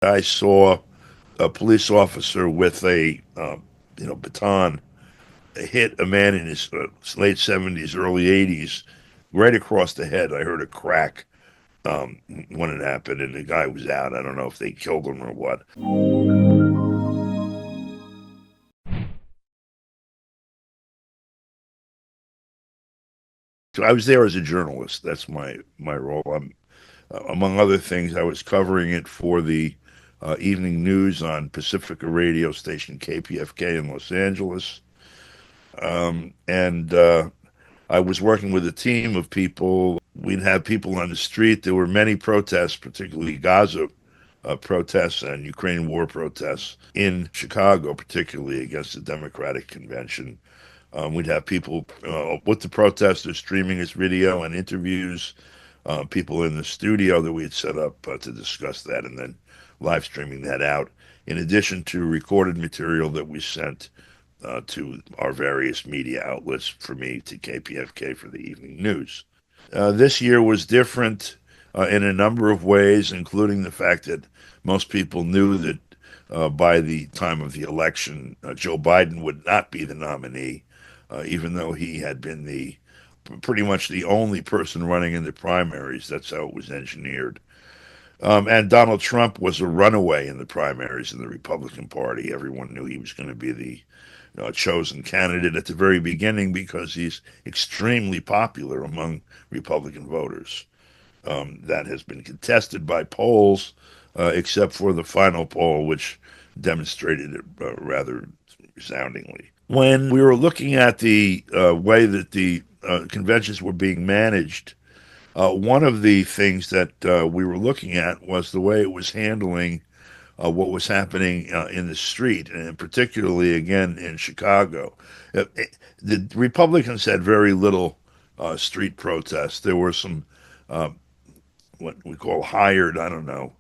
I saw a police officer with a baton hit a man in his late 70s, early 80s, right across the head. I heard a crack when it happened, and the guy was out. I don't know if they killed him or what. So I was there as a journalist. That's my role. Among other things, I was covering it for the evening news on Pacifica radio station KPFK in Los Angeles. And I was working with a team of people. We'd have people on the street. There were many protests, particularly Gaza protests and Ukraine war protests in Chicago, particularly against the Democratic Convention. We'd have people with the protesters streaming this video and interviews, people in the studio that we had set up to discuss that, and then live streaming that out, in addition to recorded material that we sent to our various media outlets, for me to KPFK for the evening news. This year was different in a number of ways, including the fact that most people knew that by the time of the election, Joe Biden would not be the nominee, even though he had been the pretty much the only person running in the primaries. That's how it was engineered. And Donald Trump was a runaway in the primaries in the Republican Party. Everyone knew he was going to be the chosen candidate at the very beginning because he's extremely popular among Republican voters. That has been contested by polls, except for the final poll, which demonstrated it rather resoundingly. When we were looking at the way that the conventions were being managed, one of the things that we were looking at was the way it was handling what was happening in the street, and particularly again in Chicago. The Republicans had very little street protests. There were some uh, what we call hired, I don't know,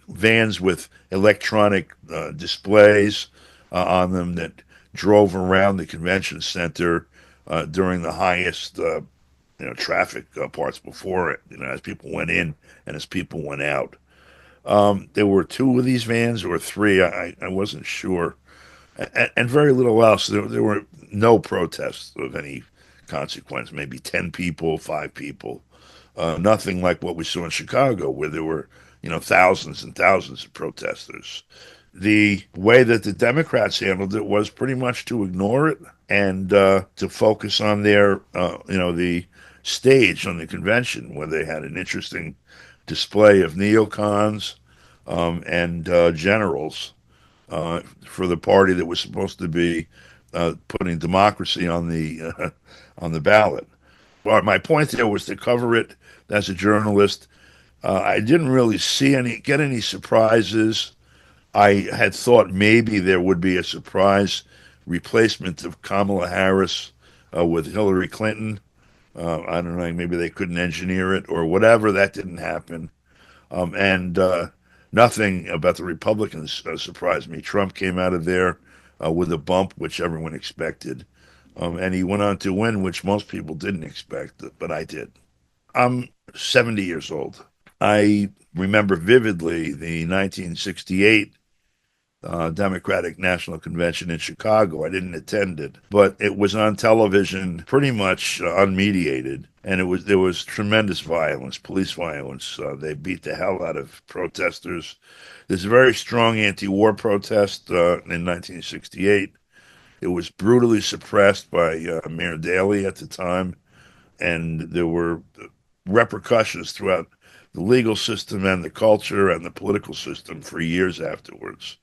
vans with electronic displays on them that drove around the convention center during the highest traffic parts before it, as people went in and as people went out. There were two of these vans or three, I wasn't sure, and very little else. There were no protests of any consequence, maybe 10 people, 5 people. Nothing like what we saw in Chicago, where there were, thousands and thousands of protesters. The way that the Democrats handled it was pretty much to ignore it and to focus on their, the stage on the convention, where they had an interesting display of neocons and generals for the party that was supposed to be putting democracy on the ballot. Well, my point there was to cover it as a journalist. I didn't really get any surprises. I had thought maybe there would be a surprise replacement of Kamala Harris with Hillary Clinton. I don't know, maybe they couldn't engineer it or whatever. That didn't happen. And nothing about the Republicans surprised me. Trump came out of there with a bump, which everyone expected. And he went on to win, which most people didn't expect, but I did. I'm 70 years old. I remember vividly the 1968 Democratic National Convention in Chicago. I didn't attend it, but it was on television, pretty much unmediated, and there was tremendous violence, police violence. They beat the hell out of protesters. There's a very strong anti-war protest in 1968. It was brutally suppressed by Mayor Daley at the time, and there were repercussions throughout the legal system and the culture and the political system for years afterwards.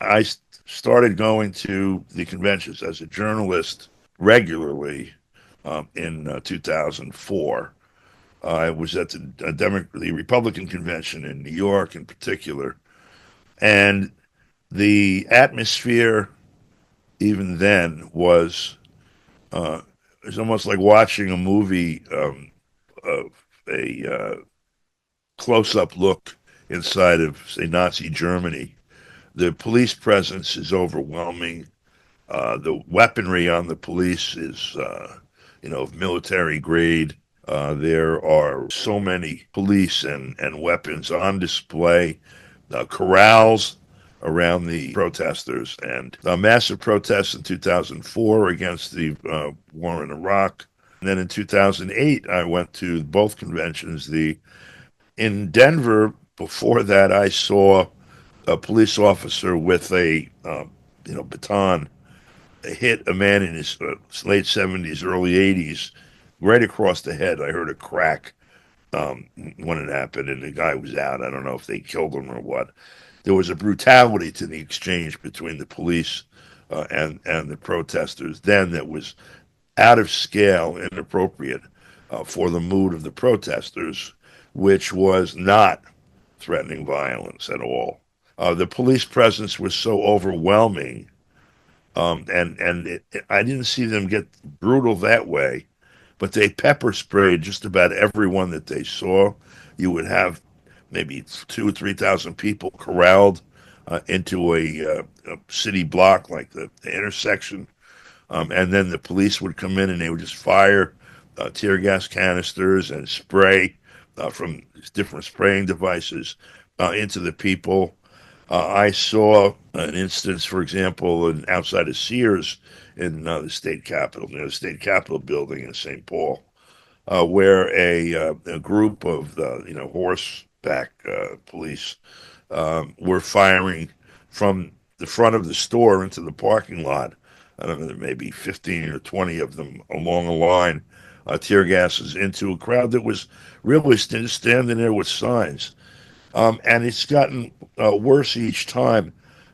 I started going to the conventions as a journalist regularly in 2004. I was at the Republican convention in New York in particular, and the atmosphere even then was almost like watching a movie of a close-up look inside of, say, Nazi Germany. The police presence is overwhelming. The weaponry on the police is, of military grade. There are so many police and weapons on display. corrals around the protesters, and massive protests in 2004 against the war in Iraq. And then in 2008, I went to both conventions. In Denver, before that, I saw a police officer with a baton hit a man in his late 70s, early 80s, right across the head. I heard a crack when it happened, and the guy was out. I don't know if they killed him or what. There was a brutality to the exchange between the police and the protesters then that was out of scale, inappropriate for the mood of the protesters, which was not threatening violence at all. The police presence was so overwhelming, I didn't see them get brutal that way, but they pepper sprayed just about everyone that they saw. You would have maybe 2 or 3 thousand people corralled into a city block, like the intersection, and then the police would come in and they would just fire tear gas canisters and spray from different spraying devices into the people. I saw an instance, for example, outside of Sears in the state capitol, near the state capitol building in St. Paul, where a group of horseback police were firing from the front of the store into the parking lot. I don't know, maybe 15 or 20 of them along a line, tear gases into a crowd that was really standing there with signs. And it's gotten worse each time.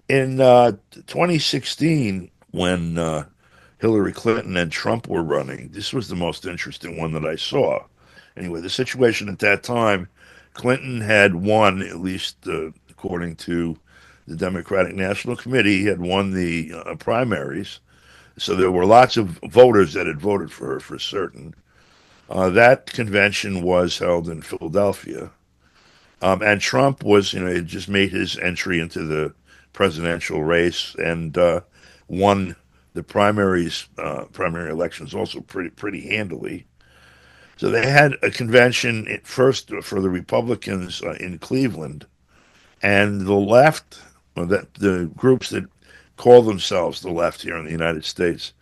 In 2016, when Hillary Clinton and Trump were running, this was the most interesting one that I saw. Anyway, the situation at that time, Clinton had won, at least according to the Democratic National Committee, had won the primaries. So there were lots of voters that had voted for her for certain. That convention was held in Philadelphia. And Trump was, had just made his entry into the presidential race and won the primary elections also pretty handily. So they had a convention at first for the Republicans in Cleveland, and the left, the groups that call themselves the left here in the United States,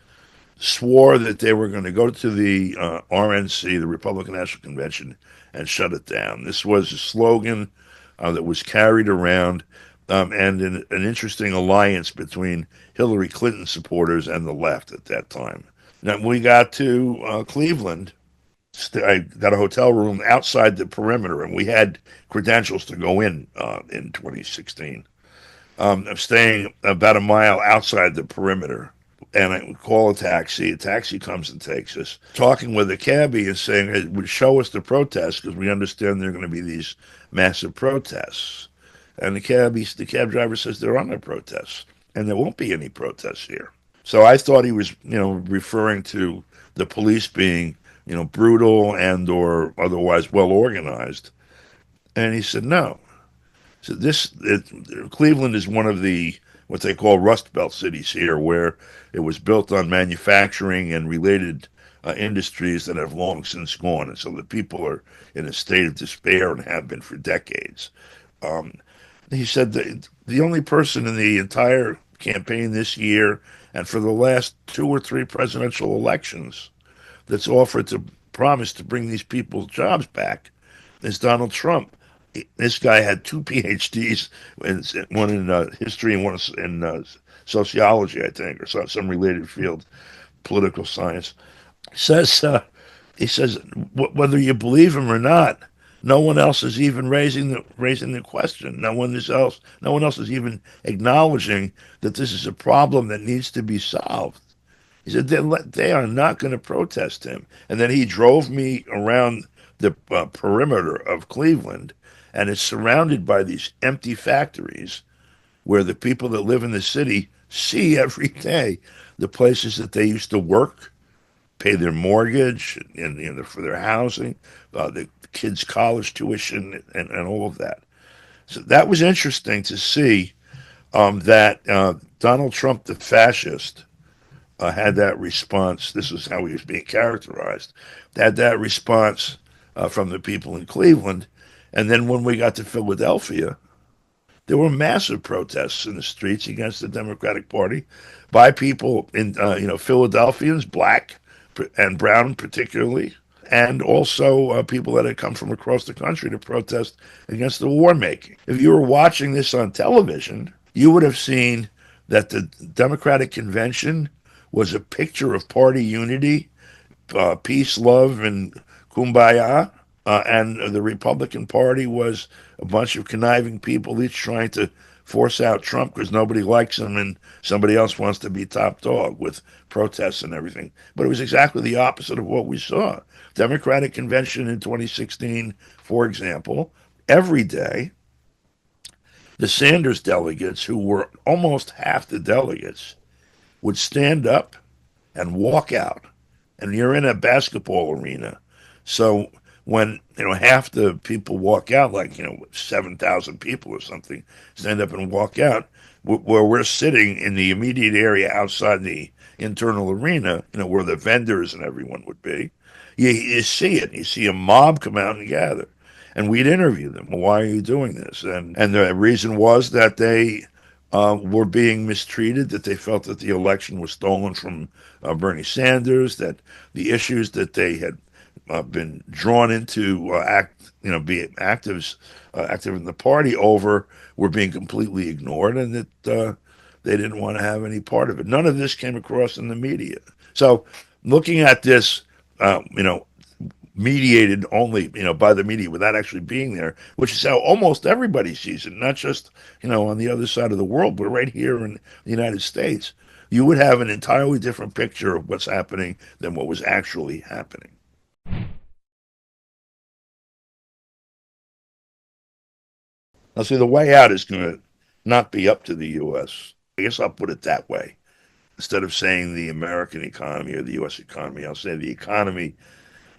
swore that they were going to go to the RNC, the Republican National Convention, and shut it down. This was a slogan that was carried around, and an interesting alliance between Hillary Clinton supporters and the left at that time. Now, when we got to Cleveland, I got a hotel room outside the perimeter, and we had credentials to go in 2016. I'm staying about a mile outside the perimeter, and I would call a taxi. A taxi comes and takes us, talking with a cabbie and saying it would show us the protests because we understand there are going to be these massive protests. And the cab driver says there are no protests, and there won't be any protests here. So I thought he was, referring to the police being, brutal and or otherwise well organized. And he said no. So Cleveland is one of the what they call Rust Belt cities here, where it was built on manufacturing and related industries that have long since gone, and so the people are in a state of despair and have been for decades. He said that the only person in the entire campaign this year and for the last 2 or 3 presidential elections that's offered to promise to bring these people's jobs back is Donald Trump. This guy had 2 PhDs, one in history and one in sociology, I think, or some related field, political science. He says, whether you believe him or not, no one else is even raising the question. No one else is even acknowledging that this is a problem that needs to be solved. He said they are not going to protest him. And then he drove me around the perimeter of Cleveland, and it's surrounded by these empty factories where the people that live in the city see every day the places that they used to work, pay their mortgage and for their housing, the kids' college tuition, and all of that. So that was interesting to see that Donald Trump, the fascist, had that response. This is how he was being characterized. Had that response from the people in Cleveland. And then when we got to Philadelphia, There were massive protests in the streets against the Democratic Party by people in, Philadelphians, black and brown particularly, and also people that had come from across the country to protest against the war making. If you were watching this on television, you would have seen that the Democratic convention was a picture of party unity, peace, love, and kumbaya. And the Republican Party was a bunch of conniving people, each trying to force out Trump because nobody likes him and somebody else wants to be top dog with protests and everything. But it was exactly the opposite of what we saw. Democratic convention in 2016, for example, every day, the Sanders delegates, who were almost half the delegates, would stand up and walk out. And you're in a basketball arena. So when, half the people walk out, like, 7,000 people or something, stand up and walk out, where we're sitting in the immediate area outside the internal arena, where the vendors and everyone would be, you see it. You see a mob come out and gather. And we'd interview them. Well, why are you doing this? And the reason was that they were being mistreated, that they felt that the election was stolen from Bernie Sanders, that the issues that they had been drawn into be active in the party over were being completely ignored, and that they didn't want to have any part of it. None of this came across in the media. So, looking at this, mediated only, by the media without actually being there, which is how almost everybody sees it, not just, on the other side of the world, but right here in the United States, you would have an entirely different picture of what's happening than what was actually happening. Now, see, the way out is going to not be up to the U.S. I guess I'll put it that way. Instead of saying the American economy or the U.S. economy, I'll say the economy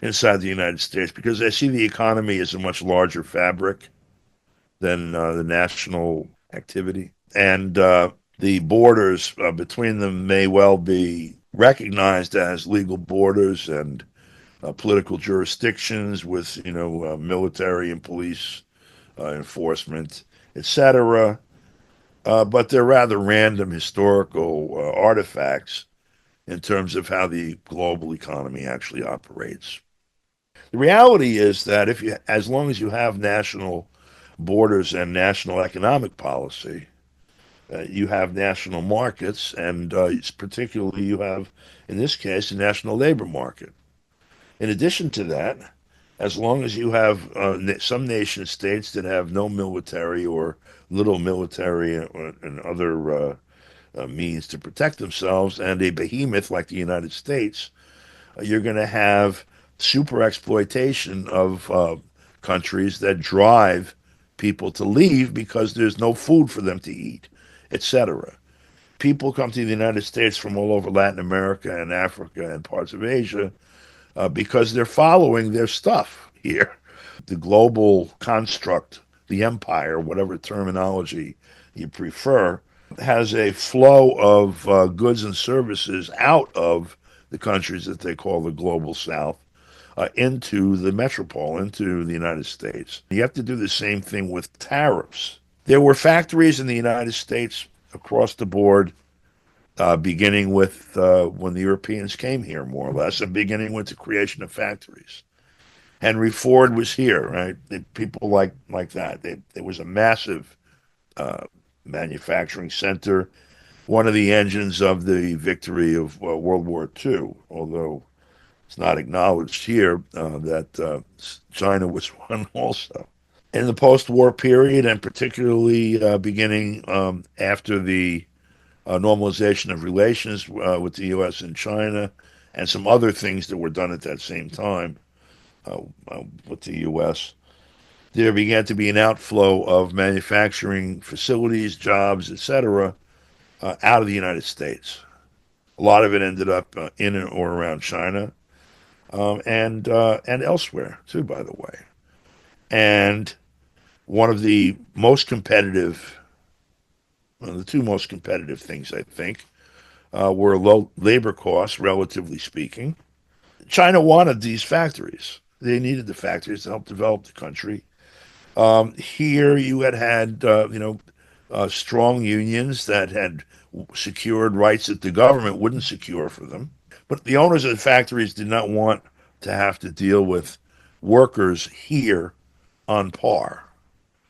inside the United States, because I see the economy as a much larger fabric than the national activity. And the borders between them may well be recognized as legal borders and political jurisdictions with, military and police enforcement, etc. But they're rather random historical artifacts in terms of how the global economy actually operates. The reality is that as long as you have national borders and national economic policy, you have national markets, and particularly you have, in this case, a national labor market. In addition to that, as long as you have some nation states that have no military or little military and other means to protect themselves, and a behemoth like the United States, you're going to have super exploitation of countries that drive people to leave because there's no food for them to eat, etc. People come to the United States from all over Latin America and Africa and parts of Asia because they're following their stuff here. The global construct, the empire, whatever terminology you prefer, has a flow of goods and services out of the countries that they call the global south into the metropole, into the United States. You have to do the same thing with tariffs. There were factories in the United States across the board, beginning with when the Europeans came here, more or less, and beginning with the creation of factories. Henry Ford was here, right? People like that. It was a massive manufacturing center, one of the engines of the victory of World War II, although it's not acknowledged here that China was one also. In the post-war period, and particularly beginning after the normalization of relations with the U.S. and China, and some other things that were done at that same time with the U.S., there began to be an outflow of manufacturing facilities, jobs, etc., out of the United States. A lot of it ended up in or around China, and elsewhere too, by the way. And one of the two most competitive things, I think, were low labor costs, relatively speaking. China wanted these factories. They needed the factories to help develop the country. Here you had strong unions that had secured rights that the government wouldn't secure for them. But the owners of the factories did not want to have to deal with workers here on par.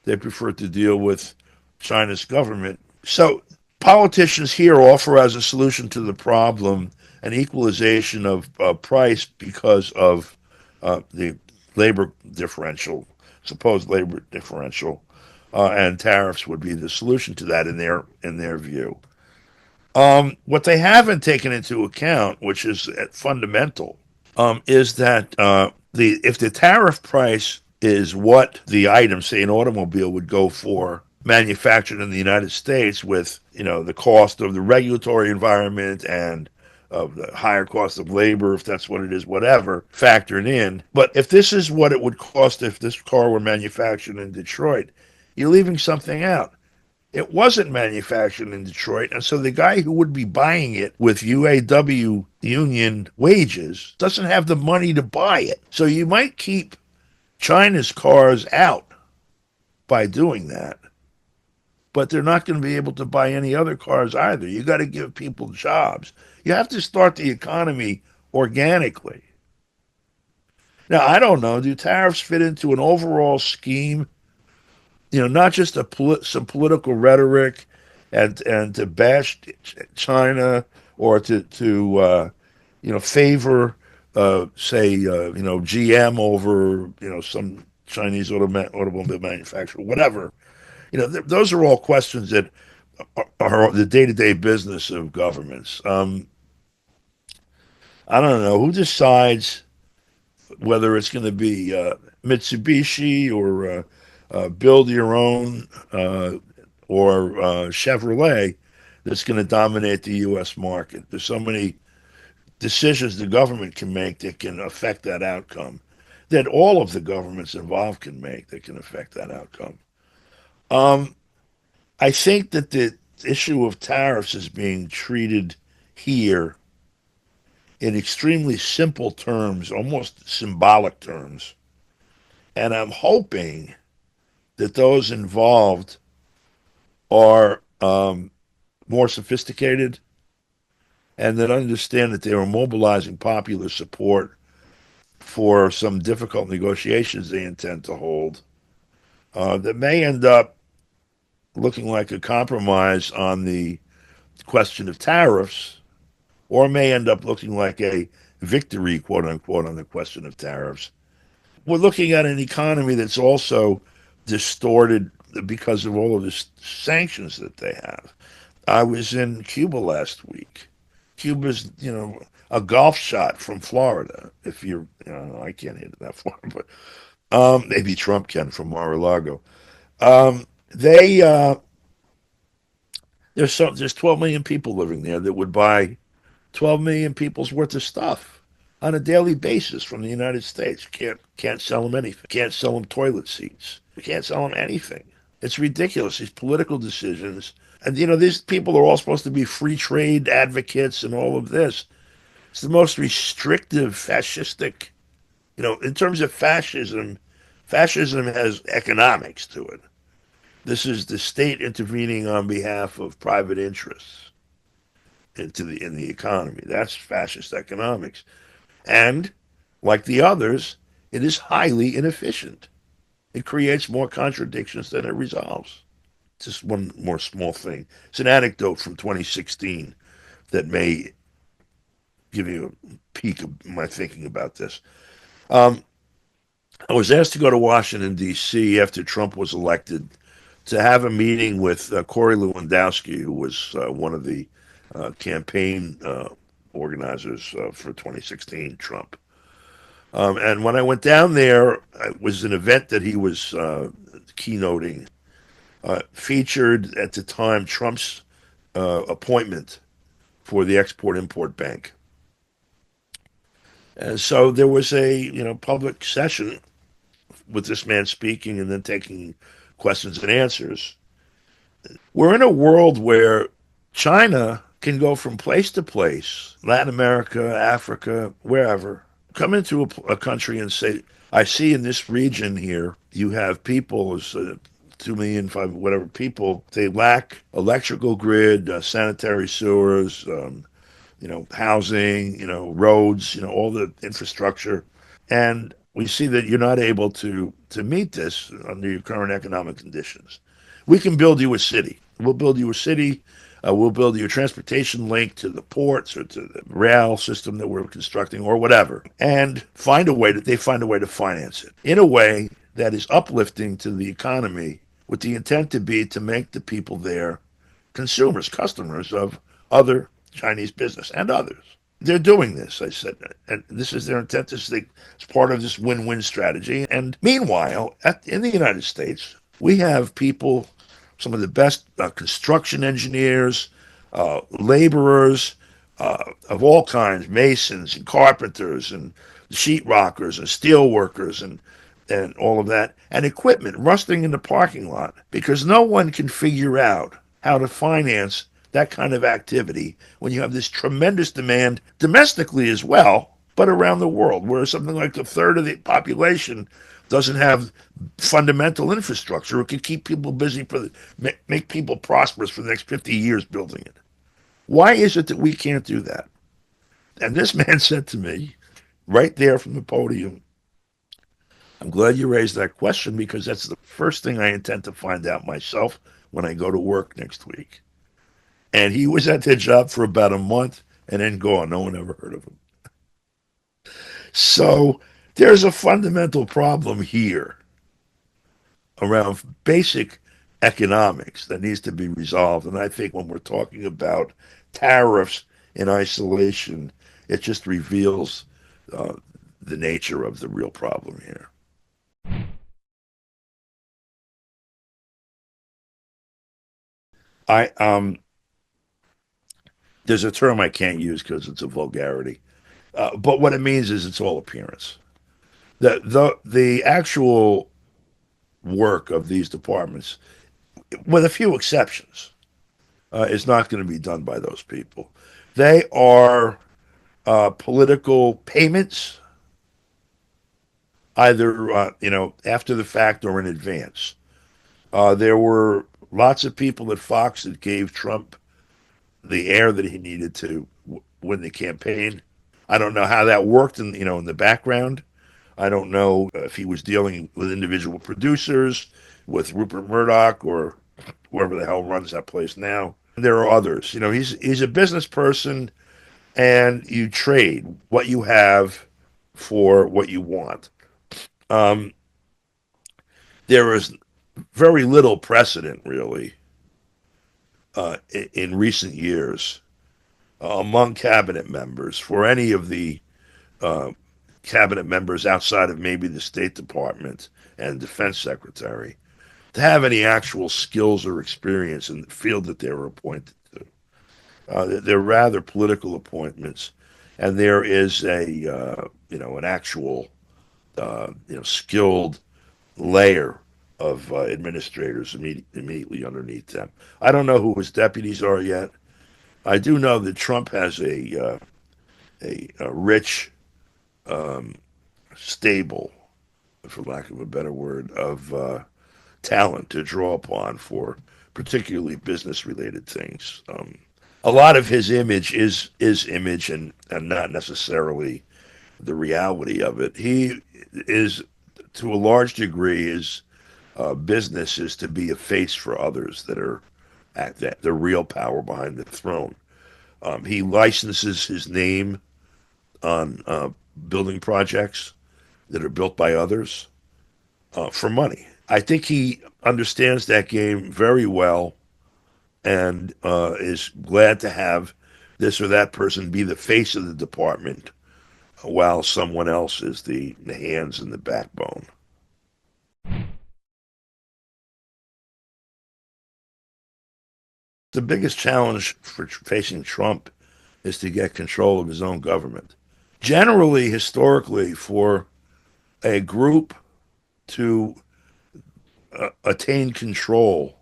They preferred to deal with China's government. So politicians here offer as a solution to the problem an equalization of price because of the labor differential, supposed labor differential, and tariffs would be the solution to that in their view. What they haven't taken into account, which is fundamental, is that the if the tariff price is what the item, say an automobile, would go for manufactured in the United States, with the cost of the regulatory environment and of the higher cost of labor, if that's what it is, whatever, factored in. But if this is what it would cost if this car were manufactured in Detroit, you're leaving something out. It wasn't manufactured in Detroit, and so the guy who would be buying it with UAW union wages doesn't have the money to buy it. So you might keep China's cars out by doing that, but they're not going to be able to buy any other cars either. You got to give people jobs. You have to start the economy organically. Now, I don't know, do tariffs fit into an overall scheme? Not just some political rhetoric and to bash China, or to favor GM over some Chinese automobile manufacturer, whatever. Those are all questions that are the day-to-day business of governments. I don't know who decides whether it's going to be Mitsubishi or build your own or Chevrolet that's going to dominate the U.S. market. There's so many decisions the government can make that can affect that outcome, that all of the governments involved can make that can affect that outcome. I think that the issue of tariffs is being treated here in extremely simple terms, almost symbolic terms. And I'm hoping that those involved are more sophisticated and that understand that they are mobilizing popular support for some difficult negotiations they intend to hold, that may end up looking like a compromise on the question of tariffs, or may end up looking like a victory, quote unquote, on the question of tariffs. We're looking at an economy that's also distorted because of all of the sanctions that they have. I was in Cuba last week. Cuba's, a golf shot from Florida. If I can't hit it that far, but maybe Trump can from Mar-a-Lago. They there's 12 million people living there that would buy 12 million people's worth of stuff on a daily basis from the United States. Can't sell them anything. Can't sell them toilet seats. We can't sell them anything. It's ridiculous, these political decisions. And, these people are all supposed to be free trade advocates and all of this. It's the most restrictive, fascistic, in terms of fascism has economics to it. This is the state intervening on behalf of private interests in the economy. That's fascist economics. And, like the others, it is highly inefficient. It creates more contradictions than it resolves. Just one more small thing. It's an anecdote from 2016 that may give you a peek of my thinking about this. I was asked to go to Washington, D.C. after Trump was elected to have a meeting with Corey Lewandowski, who was one of the campaign organizers for 2016 Trump. And when I went down there, it was an event that he was keynoting, featured at the time Trump's appointment for the Export-Import Bank. And so there was a public session with this man speaking and then taking questions and answers. We're in a world where China can go from place to place, Latin America, Africa, wherever, come into a country and say, I see in this region here, you have people, as 2 million, whatever people. They lack electrical grid, sanitary sewers, housing, roads, all the infrastructure. And we see that you're not able to meet this under your current economic conditions. We can build you a city. We'll build you a city. We'll build you a transportation link to the ports or to the rail system that we're constructing or whatever, and they find a way to finance it in a way that is uplifting to the economy, with the intent to be to make the people there consumers, customers of other Chinese business and others. They're doing this, I said, and this is their intent. It's part of this win-win strategy. And meanwhile, in the United States, we have people, some of the best construction engineers, laborers of all kinds, masons and carpenters and sheetrockers and steel workers and all of that, and equipment rusting in the parking lot because no one can figure out how to finance that kind of activity when you have this tremendous demand domestically as well, but around the world, where something like a third of the population doesn't have fundamental infrastructure. It can keep people busy make people prosperous for the next 50 years building it. Why is it that we can't do that? And this man said to me, right there from the podium, I'm glad you raised that question because that's the first thing I intend to find out myself when I go to work next week. And he was at that job for about a month and then gone. No one ever heard of him. So there's a fundamental problem here around basic economics that needs to be resolved. And I think when we're talking about tariffs in isolation, it just reveals the nature of the real problem here. I There's a term I can't use because it's a vulgarity, but what it means is it's all appearance. The actual work of these departments, with a few exceptions, is not going to be done by those people. They are political payments, either after the fact or in advance. There were lots of people at Fox that gave Trump the air that he needed to win the campaign. I don't know how that worked in the background. I don't know if he was dealing with individual producers, with Rupert Murdoch or whoever the hell runs that place now. There are others. He's a business person, and you trade what you have for what you want. Um, there is very little precedent, really, in recent years among cabinet members for any of the uh, cabinet members outside of maybe the State Department and Defense Secretary to have any actual skills or experience in the field that they were appointed to. They're rather political appointments, and there is an actual skilled layer of administrators immediately underneath them. I don't know who his deputies are yet. I do know that Trump has a rich stable, for lack of a better word, of talent to draw upon for particularly business-related things. A lot of his image is image and not necessarily the reality of it. He is, to a large degree, his business is to be a face for others that are at the real power behind the throne. He licenses his name on building projects that are built by others for money. I think he understands that game very well and is glad to have this or that person be the face of the department while someone else is the hands and the backbone. The biggest challenge for facing Trump is to get control of his own government. Generally, historically, for a group to attain control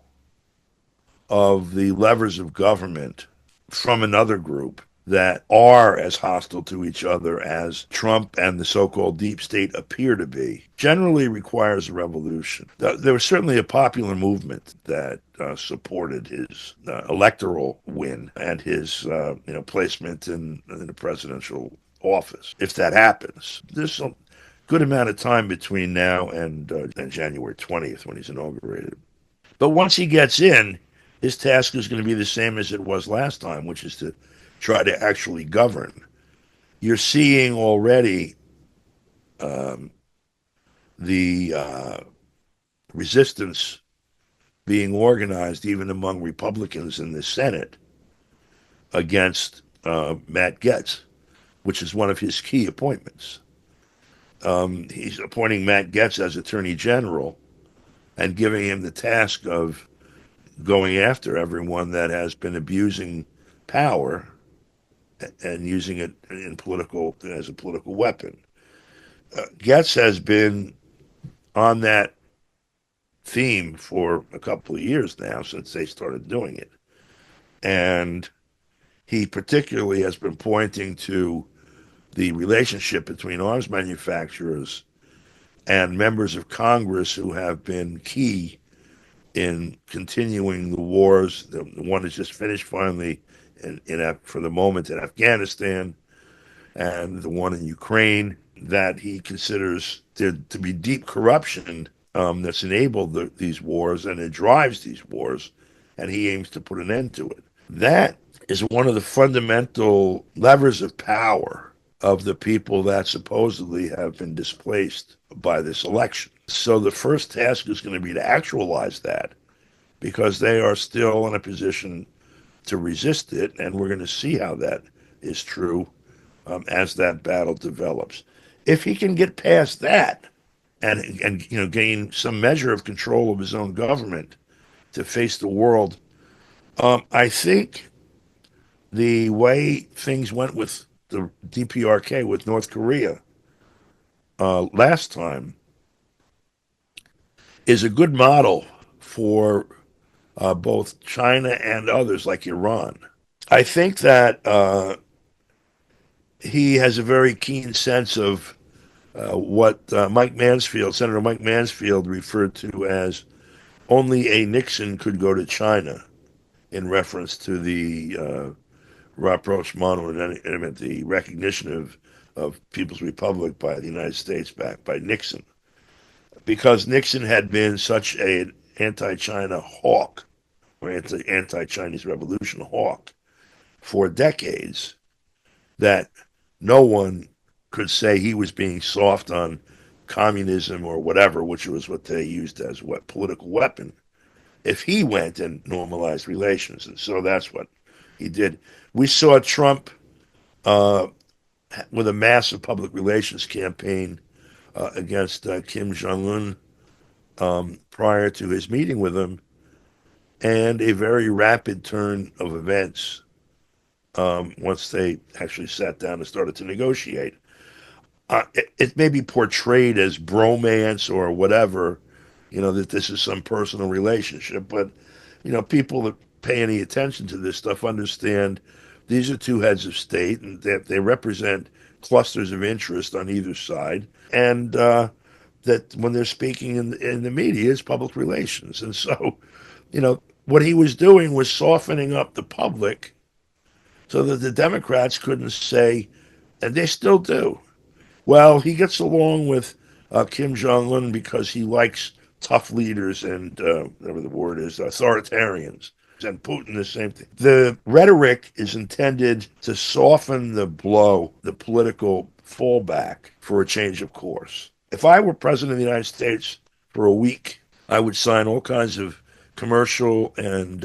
of the levers of government from another group, that are as hostile to each other as Trump and the so-called deep state appear to be, generally requires a revolution. There was certainly a popular movement that supported his electoral win and his placement in the presidential office. If that happens, there's a good amount of time between now and January 20th when he's inaugurated. But once he gets in, his task is going to be the same as it was last time, which is to try to actually govern. You're seeing already the resistance being organized even among Republicans in the Senate against Matt Gaetz, which is one of his key appointments. He's appointing Matt Gaetz as Attorney General and giving him the task of going after everyone that has been abusing power and using it as a political weapon. Gaetz has been on that theme for a couple of years now since they started doing it. And he particularly has been pointing to the relationship between arms manufacturers and members of Congress who have been key in continuing the wars. The one that's just finished finally for the moment in Afghanistan, and the one in Ukraine, that he considers there to be deep corruption that's enabled these wars, and it drives these wars, and he aims to put an end to it. That is one of the fundamental levers of power of the people that supposedly have been displaced by this election. So the first task is going to be to actualize that, because they are still in a position to resist it, and we're going to see how that is true as that battle develops. If he can get past that and gain some measure of control of his own government to face the world, I think the way things went with the DPRK with North Korea last time is a good model for both China and others like Iran. I think that he has a very keen sense of what Senator Mike Mansfield referred to as only a Nixon could go to China, in reference to the rapprochement, the recognition of People's Republic by the United States back by Nixon. Because Nixon had been such an anti-China hawk, or anti-Chinese revolution hawk, for decades, that no one could say he was being soft on communism or whatever, which was what they used as political weapon, if he went and normalized relations. And so that's what he did. We saw Trump with a massive public relations campaign against Kim Jong-un prior to his meeting with him, and a very rapid turn of events once they actually sat down and started to negotiate. It may be portrayed as bromance or whatever, that this is some personal relationship, but, people that pay any attention to this stuff understand these are two heads of state, and they represent clusters of interest on either side, and that when they're speaking in the media is public relations. And so, what he was doing was softening up the public so that the Democrats couldn't say, and they still do, well, he gets along with Kim Jong-un because he likes tough leaders and, whatever the word is, authoritarians. And Putin, the same thing. The rhetoric is intended to soften the blow, the political fallback for a change of course. If I were president of the United States for a week, I would sign all kinds of commercial and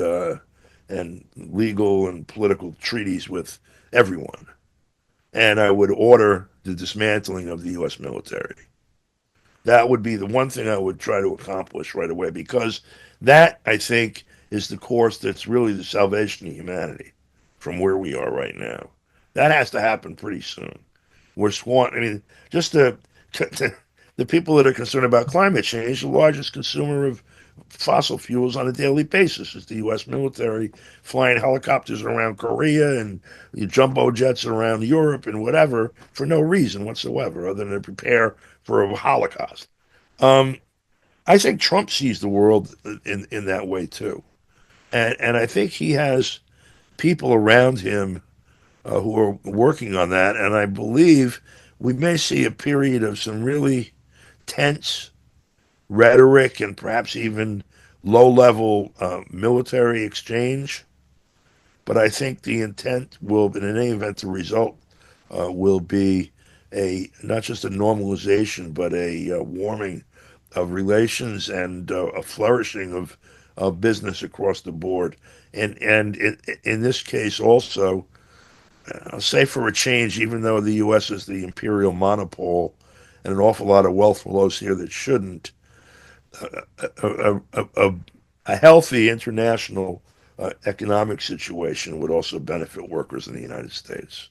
legal and political treaties with everyone. And I would order the dismantling of the U.S. military. That would be the one thing I would try to accomplish right away, because that, I think, is the course that's really the salvation of humanity from where we are right now. That has to happen pretty soon. We're sworn, just the people that are concerned about climate change, the largest consumer of fossil fuels on a daily basis. It's the U.S. military flying helicopters around Korea and jumbo jets around Europe and whatever for no reason whatsoever other than to prepare for a Holocaust. Um, I think Trump sees the world in that way too. And I think he has people around him who are working on that. And I believe we may see a period of some really tense rhetoric and perhaps even low level military exchange. But I think the intent will, in any event, the result will be a not just a normalization, but a warming of relations and a flourishing of business across the board. And in this case, also, I'll say for a change, even though the U.S. is the imperial monopole and an awful lot of wealth flows here that shouldn't, a healthy international economic situation would also benefit workers in the United States.